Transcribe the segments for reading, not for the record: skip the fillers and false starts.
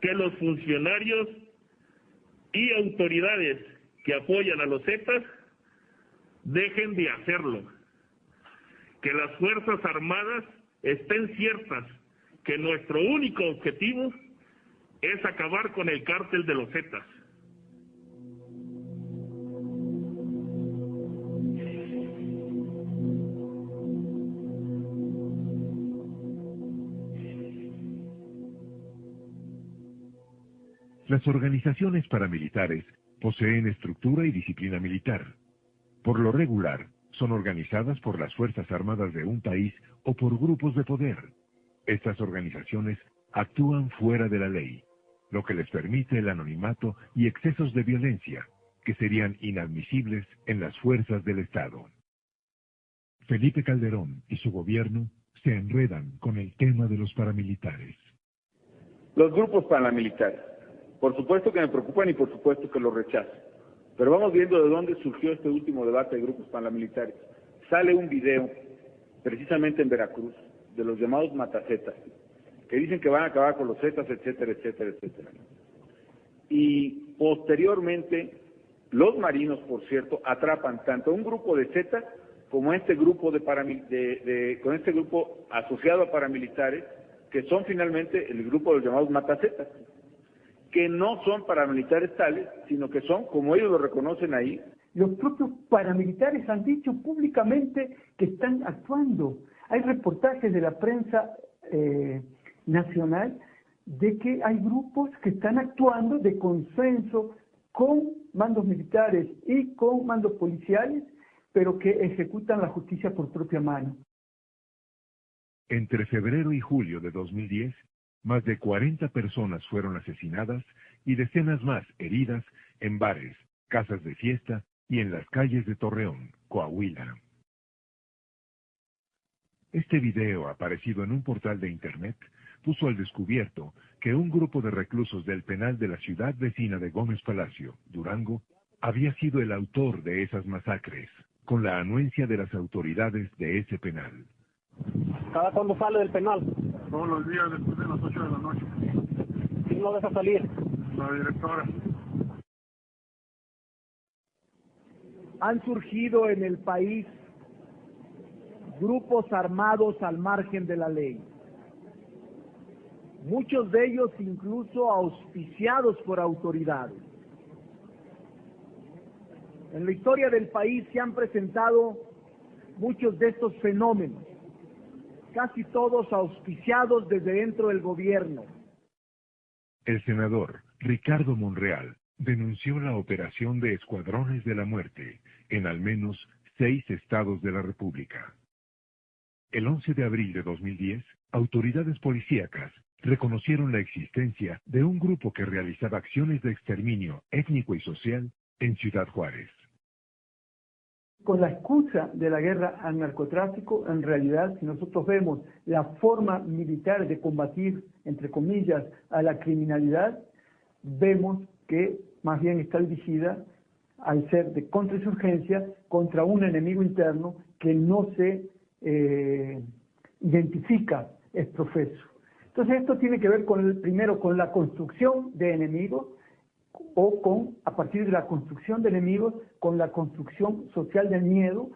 que los funcionarios y autoridades que apoyan a los Zetas dejen de hacerlo. Que las Fuerzas Armadas estén ciertas que nuestro único objetivo es acabar con el cártel de los Zetas. Las organizaciones paramilitares poseen estructura y disciplina militar. Por lo regular, son organizadas por las Fuerzas Armadas de un país o por grupos de poder. Estas organizaciones actúan fuera de la ley, lo que les permite el anonimato y excesos de violencia, que serían inadmisibles en las fuerzas del Estado. Felipe Calderón y su gobierno se enredan con el tema de los paramilitares. Los grupos paramilitares, por supuesto que me preocupan y por supuesto que los rechazo. Pero vamos viendo de dónde surgió este último debate de grupos paramilitares. Sale un video, precisamente en Veracruz, de los llamados matacetas, que dicen que van a acabar con los zetas, etcétera, etcétera, etcétera. Y posteriormente, los marinos, por cierto, atrapan tanto a un grupo de zetas como a este grupo con este grupo asociado a paramilitares, que son finalmente el grupo de los llamados matacetas, que no son paramilitares tales, sino que son, como ellos lo reconocen ahí. Los propios paramilitares han dicho públicamente que están actuando. Hay reportajes de la prensa nacional de que hay grupos que están actuando de consenso con mandos militares y con mandos policiales, pero que ejecutan la justicia por propia mano. Entre febrero y julio de 2010, más de 40 personas fueron asesinadas y decenas más heridas en bares, casas de fiesta y en las calles de Torreón, Coahuila. Este video, aparecido en un portal de internet, puso al descubierto que un grupo de reclusos del penal de la ciudad vecina de Gómez Palacio, Durango, había sido el autor de esas masacres, con la anuencia de las autoridades de ese penal. ¿Cada cuándo sale del penal? Todos los días después de las 8 de la noche. ¿Quién lo deja salir? La directora. Han surgido en el país grupos armados al margen de la ley. Muchos de ellos incluso auspiciados por autoridades. En la historia del país se han presentado muchos de estos fenómenos, casi todos auspiciados desde dentro del gobierno. El senador Ricardo Monreal denunció la operación de escuadrones de la muerte en al menos 6 estados de la República. El 11 de abril de 2010, autoridades policíacas reconocieron la existencia de un grupo que realizaba acciones de exterminio étnico y social en Ciudad Juárez. Con la excusa de la guerra al narcotráfico, en realidad, si nosotros vemos la forma militar de combatir, entre comillas, a la criminalidad, vemos que más bien está dirigida al ser de contrainsurgencia contra un enemigo interno que no se identifica, es profeso. Entonces esto tiene que ver primero con la construcción de enemigos, o a partir de la construcción de enemigos, con la construcción social del miedo.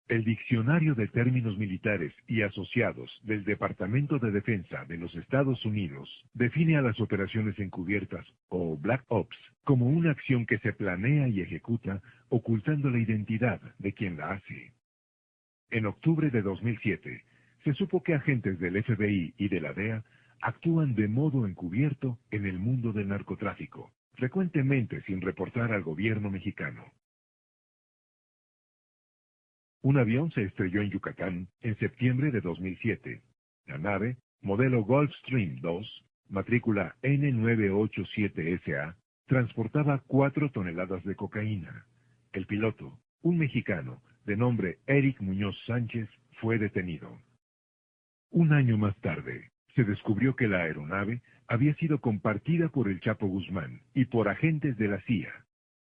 El Diccionario de Términos Militares y Asociados del Departamento de Defensa de los Estados Unidos define a las operaciones encubiertas, o Black Ops, como una acción que se planea y ejecuta ocultando la identidad de quien la hace. En octubre de 2007, se supo que agentes del FBI y de la DEA actúan de modo encubierto en el mundo del narcotráfico, frecuentemente sin reportar al gobierno mexicano. Un avión se estrelló en Yucatán en septiembre de 2007. La nave, modelo Gulfstream II, matrícula N987SA, transportaba 4 toneladas de cocaína. El piloto, un mexicano de nombre Eric Muñoz Sánchez, fue detenido. Un año más tarde, se descubrió que la aeronave había sido compartida por el Chapo Guzmán y por agentes de la CIA.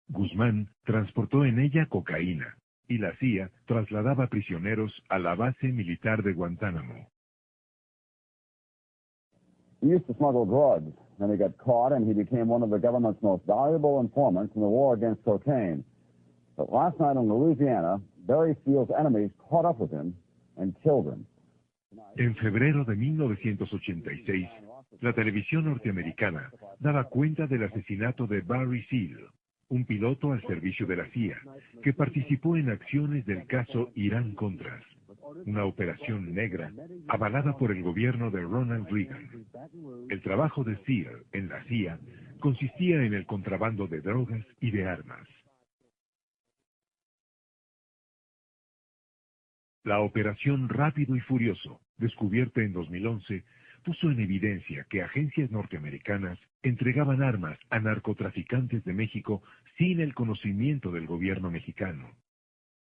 Guzmán transportó en ella cocaína, y la CIA trasladaba prisioneros a la base militar de Guantánamo. He used to smuggle drugs, and he got caught, and he became one of the government's most valuable informants in the war against cocaine. But last night in Louisiana, Barry Steele's enemies caught up with him and killed him. En febrero de 1986, la televisión norteamericana daba cuenta del asesinato de Barry Steele, un piloto al servicio de la CIA, que participó en acciones del caso Irán-Contras, una operación negra avalada por el gobierno de Ronald Reagan. El trabajo de Steele en la CIA consistía en el contrabando de drogas y de armas. La operación Rápido y Furioso, descubierta en 2011, puso en evidencia que agencias norteamericanas entregaban armas a narcotraficantes de México sin el conocimiento del gobierno mexicano.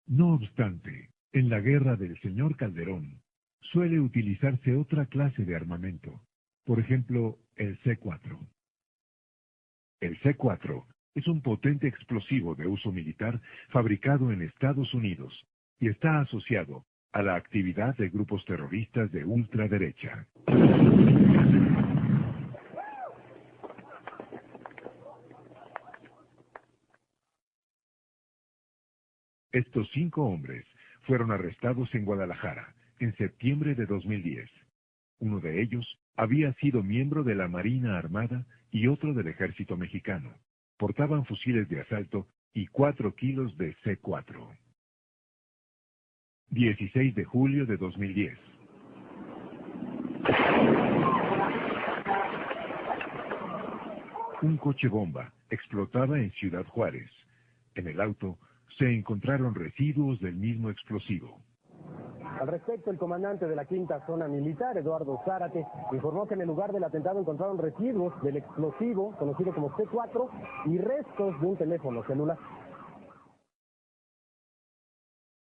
No obstante, en la guerra del señor Calderón, suele utilizarse otra clase de armamento, por ejemplo, el C-4. El C-4 es un potente explosivo de uso militar fabricado en Estados Unidos y está asociado a la actividad de grupos terroristas de ultraderecha. Estos 5 hombres fueron arrestados en Guadalajara en septiembre de 2010. Uno de ellos había sido miembro de la Marina Armada y otro del Ejército Mexicano. Portaban fusiles de asalto y 4 kilos de C-4. 16 de julio de 2010. Un coche bomba explotaba en Ciudad Juárez. En el auto se encontraron residuos del mismo explosivo. Al respecto, el comandante de la Quinta Zona Militar, Eduardo Zárate, informó que en el lugar del atentado encontraron residuos del explosivo, conocido como C-4, y restos de un teléfono celular.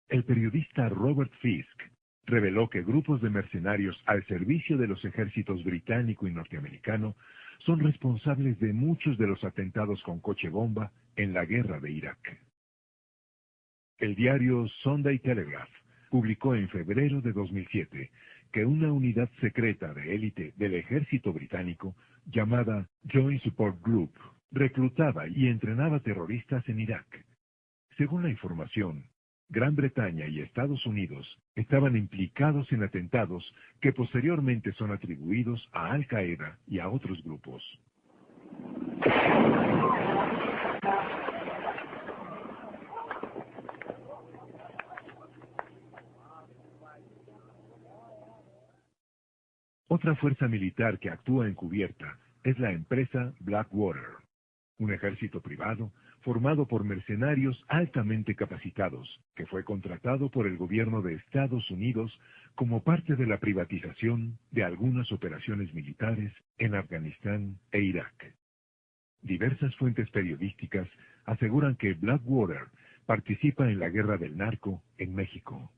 El periodista Robert Fisk reveló que grupos de mercenarios al servicio de los ejércitos británico y norteamericano son responsables de muchos de los atentados con coche bomba en la guerra de Irak. El diario Sunday Telegraph publicó en febrero de 2007 que una unidad secreta de élite del ejército británico, llamada Joint Support Group, reclutaba y entrenaba terroristas en Irak. Según la información, Gran Bretaña y Estados Unidos estaban implicados en atentados que posteriormente son atribuidos a Al-Qaeda y a otros grupos. Otra fuerza militar que actúa encubierta es la empresa Blackwater, un ejército privado formado por mercenarios altamente capacitados, que fue contratado por el gobierno de Estados Unidos como parte de la privatización de algunas operaciones militares en Afganistán e Irak. Diversas fuentes periodísticas aseguran que Blackwater participa en la guerra del narco en México.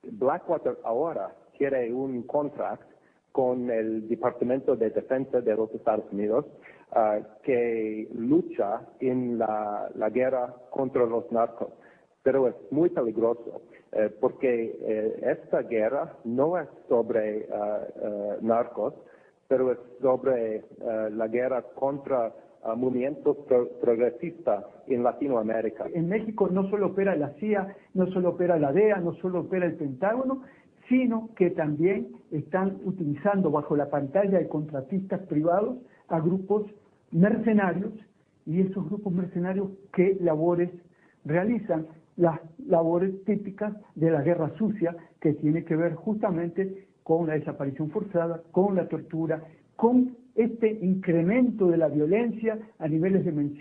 Blackwater ahora quiere un contrato con el Departamento de Defensa de los Estados Unidos que lucha en la guerra contra los narcos. Pero es muy peligroso porque esta guerra no es sobre narcos, pero es sobre la guerra contra movimiento progresista en Latinoamérica. En México no solo opera la CIA, no solo opera la DEA, no solo opera el Pentágono, sino que también están utilizando bajo la pantalla de contratistas privados a grupos mercenarios, y esos grupos mercenarios ¿qué labores realizan? Las labores típicas de la guerra sucia, que tiene que ver justamente con la desaparición forzada, con la tortura, con este incremento de la violencia a niveles de